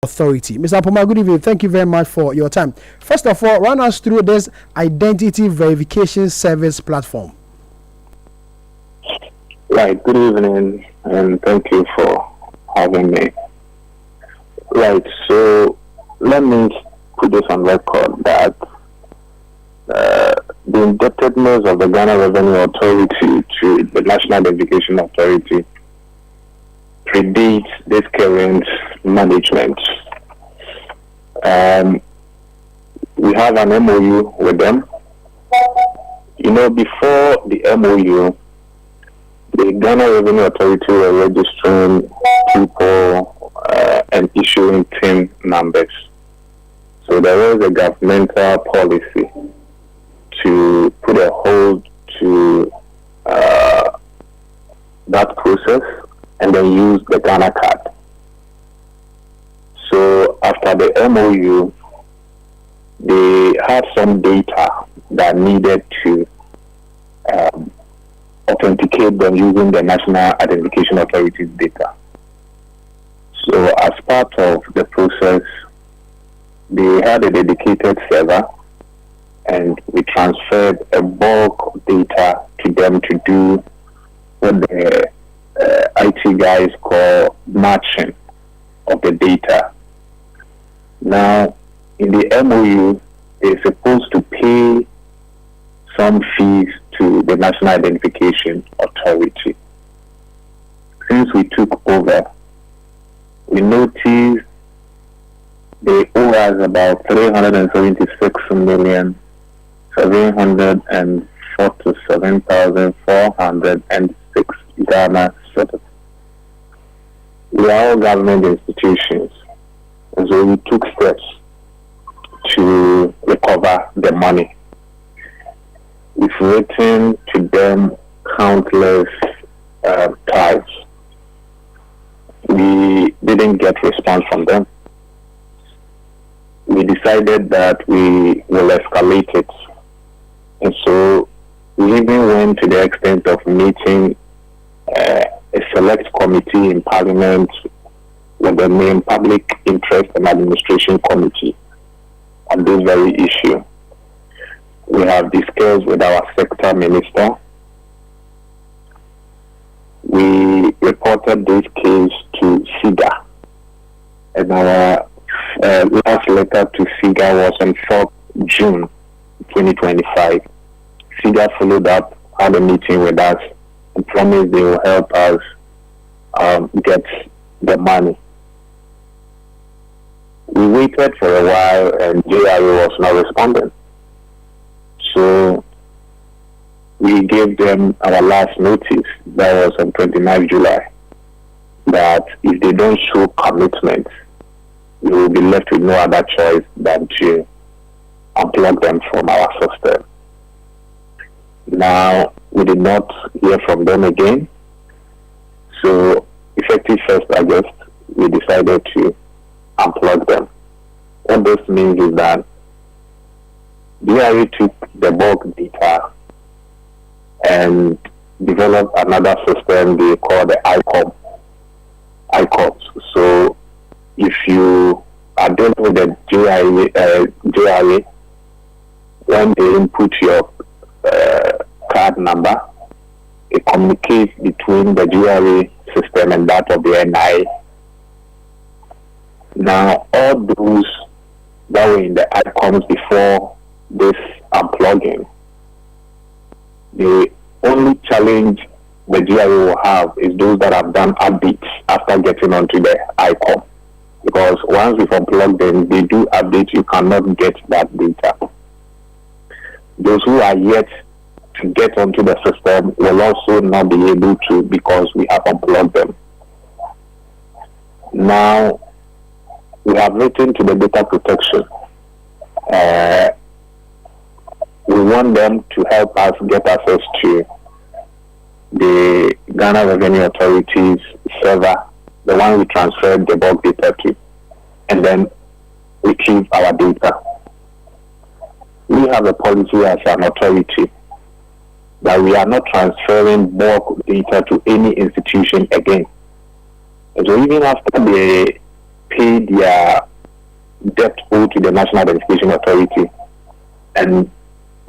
Authority. Mr. Poma, good evening. Thank you very much for your time. First of all, run us through this identity verification service platform. Right, good evening, and thank you for having me. Right, so let me put this on record that the indebtedness of the Ghana Revenue Authority to the National Identification Authority predates this current management. We have an MOU with them. Before the MOU, the Ghana Revenue Authority were registering people and issuing TIN numbers. So there was a governmental policy to put a hold to that process and then use the Ghana card. So after the MOU, they had some data that needed to authenticate them using the National Identification Authority's data. So as part of the process, they had a dedicated server, and we transferred a bulk data to them to do what the IT guys call matching of the data. Now, in the MOU, they're supposed to pay some fees to the National Identification Authority. Since we took over, we noticed they owe us about 376,747,406 Ghana cedis. We are all government institutions, and so we took steps to recover the money. We've written to them countless times. We didn't get response from them. We decided that we will escalate it. And so we even went to the extent of meeting a select committee in Parliament with the name Public Interest and Administration Committee on this very issue. We have discussed with our sector minister. We reported this case to SIGA, and our last letter to SIGA was on 4th June 2025. SIGA followed up, had a meeting with us, and promised they will help us get the money. We waited for a while, and GRA was not responding. So we gave them our last notice, that was on 29th July, that if they don't show commitment, we will be left with no other choice than to unplug them from our system. Now, we did not hear from them again. So, effective 1st August, we decided to unplug them. What this means is that GRA took the bulk data and developed another system they call the ICOMS. So if you are dealing with the GRA, when they input your card number, it communicates between the GRA system and that of the NIA. Now, all those that were in the ICOMS before this unplugging, the only challenge the GRA will have is those that have done updates after getting onto the ICOM. Because once we've unplugged them, they do update, you cannot get that data. Those who are yet to get onto the system will also not be able to, because we have unplugged them. Now, we have written to the data protection. We want them to help us get access to the Ghana Revenue Authority's server, the one we transferred the bulk data to, and then retrieve our data. We have a policy as an authority that we are not transferring bulk data to any institution again. And so even after the pay their debt owed to the National Identification Authority and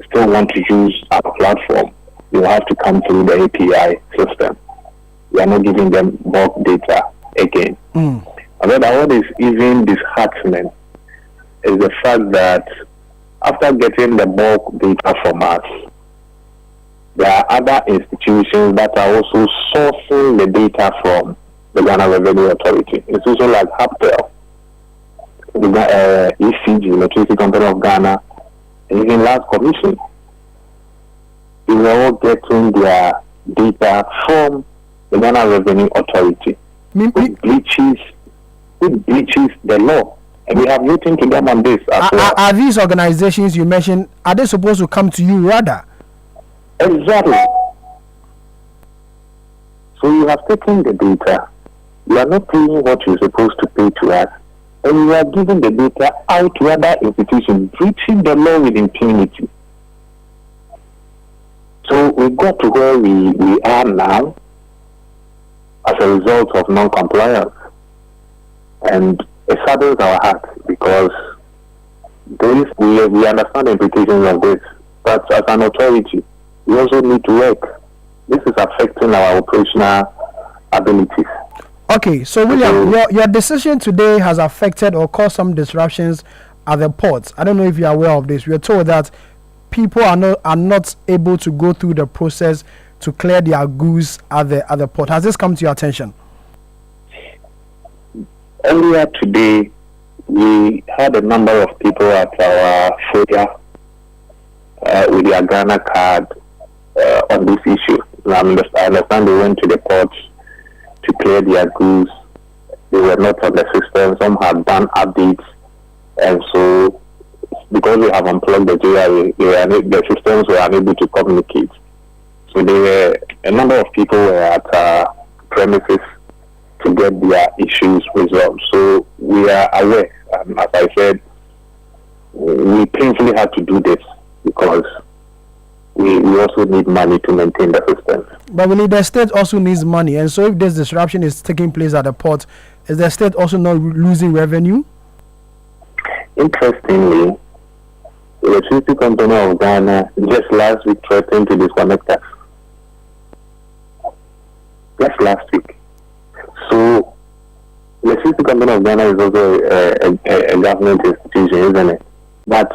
still want to use our platform, you have to come through the API system. We are not giving them bulk data again. However, what is even disheartening is the fact that after getting the bulk data from us, there are other institutions that are also sourcing the data from the Ghana Revenue Authority. Institutions like HAPTEL, the ECG, Electricity Company of Ghana, and even Land Commission. They were all getting their data from the Ghana Revenue Authority, which breaches the law. And we have written to them on this as well. Are these organizations you mentioned, are they supposed to come to you rather? Exactly. So you have taken the data, you are not paying what you're supposed to pay to us, and you are giving the data out to other institutions, breaching the law with impunity. So we got to where we are now as a result of non-compliance. And it saddens our heart because we understand the implications of this, but as an authority, we also need to work. This is affecting our operational abilities. Okay, so William, your decision today has affected or caused some disruptions at the ports. I don't know if you're aware of this. We are told that people are not able to go through the process to clear their goods at the port. Has this come to your attention? Earlier today, we had a number of people at our fair with their Ghana card on this issue. I understand they went to the ports to clear their goods. They were not on the system. Some had done updates, and so because we have unplugged the GRA, the systems were unable to communicate. So a number of people were at our premises to get their issues resolved. So we are aware, and as I said, we painfully had to do this because we also need money to maintain the system. But the state also needs money, and so if this disruption is taking place at the port, is the state also not losing revenue? Interestingly, the Electricity Company of Ghana just last week threatened to disconnect us. Just last week. So, the Electricity Company of Ghana is also a government institution, isn't it? But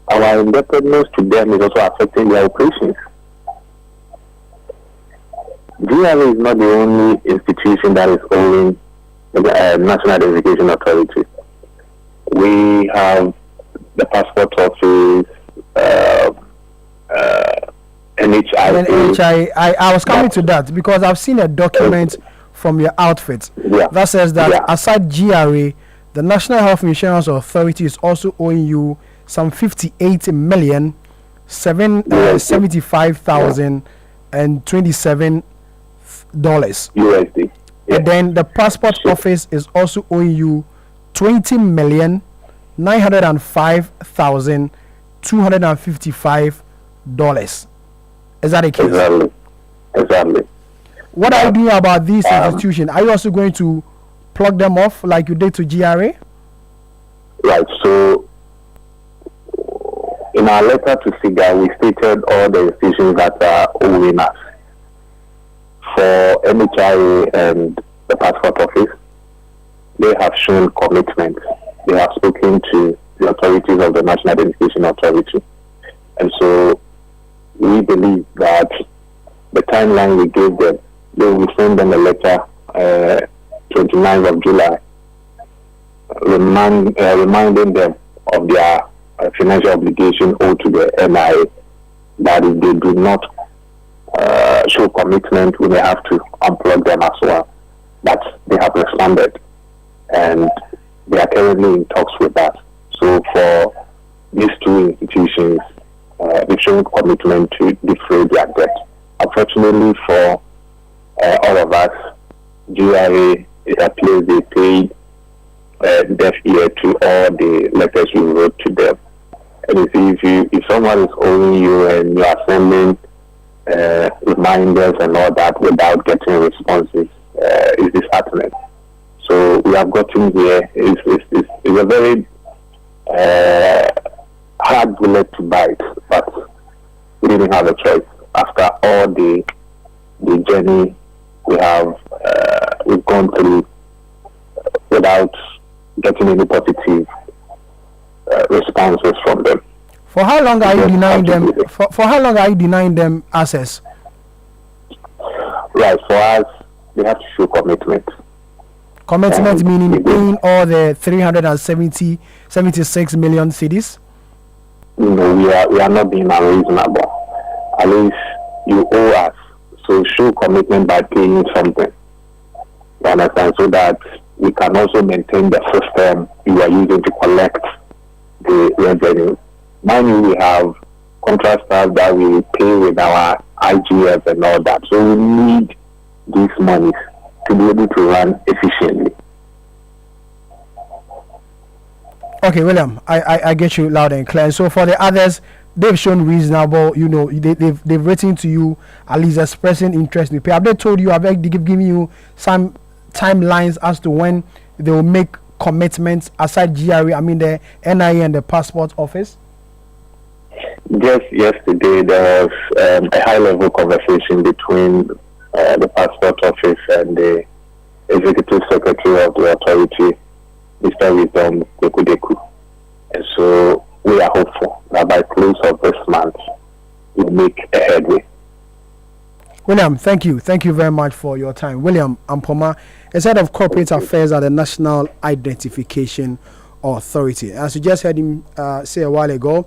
our indebtedness to them is also affecting their operations. GRA is not the only institution that is owing the National Identification Authority. We have the Passport Office, NHI. I was coming to that because I've seen a document from your outfit that says that aside GRA, the National Health Insurance Authority is also owing you some $58,775,027 USD. And then the Passport Office is also owing you $20,905,255. Is that the case? Exactly. What are you doing about these institutions? Are you also going to plug them off like you did to GRA? Right. So, in our letter to SIGA, we stated all the institutions that are owing us. For NHIA and the Passport Office, they have shown commitment. They have spoken to the authorities of the National Identification Authority. And so we believe that the timeline we gave them, they will send them a letter 29th of July, reminding them of their financial obligation owed to the NIA, that if they do not show commitment, we may have to unplug them as well. But they have responded, and they are currently in talks with us. So for these two institutions, they've shown commitment to defray their debt. Unfortunately for all of us, GRA, it appears they paid deaf ear to all the letters we wrote to them. And if someone is owing you and you are sending reminders and all that without getting responses, is disheartening. So we have gotten here. It's a very hard bullet to bite, but we didn't have a choice. After all the journey we've gone through without getting any positive responses from them. For how long are you denying them? For how long are you denying them access? Right, for us, they have to show commitment. Commitment meaning paying all the 376 million cedis? No, we are not being unreasonable. At least you owe us. So show commitment by paying something. You understand? So that we can also maintain the system you are using to collect the revenue. Mind you, we have contract staff that we pay with our IGF and all that. So we need these monies to be able to run efficiently. Okay, William, I get you loud and clear. So for the others, they've shown reasonable, they've written to you, at least expressing interest in pay. Have they told you, have they given you some timelines as to when they will make commitments aside GRA, I mean the NIA and the passport office? Just yesterday, there was a high-level conversation between the passport office and the executive secretary of the authority, Mr. Wisdom Kwekudeku. And so we are hopeful that by close of this month, we'll make a headway. William, thank you. Thank you very much for your time. William Ampoma is head of corporate affairs at the National Identification Authority. As you just heard him say a while ago,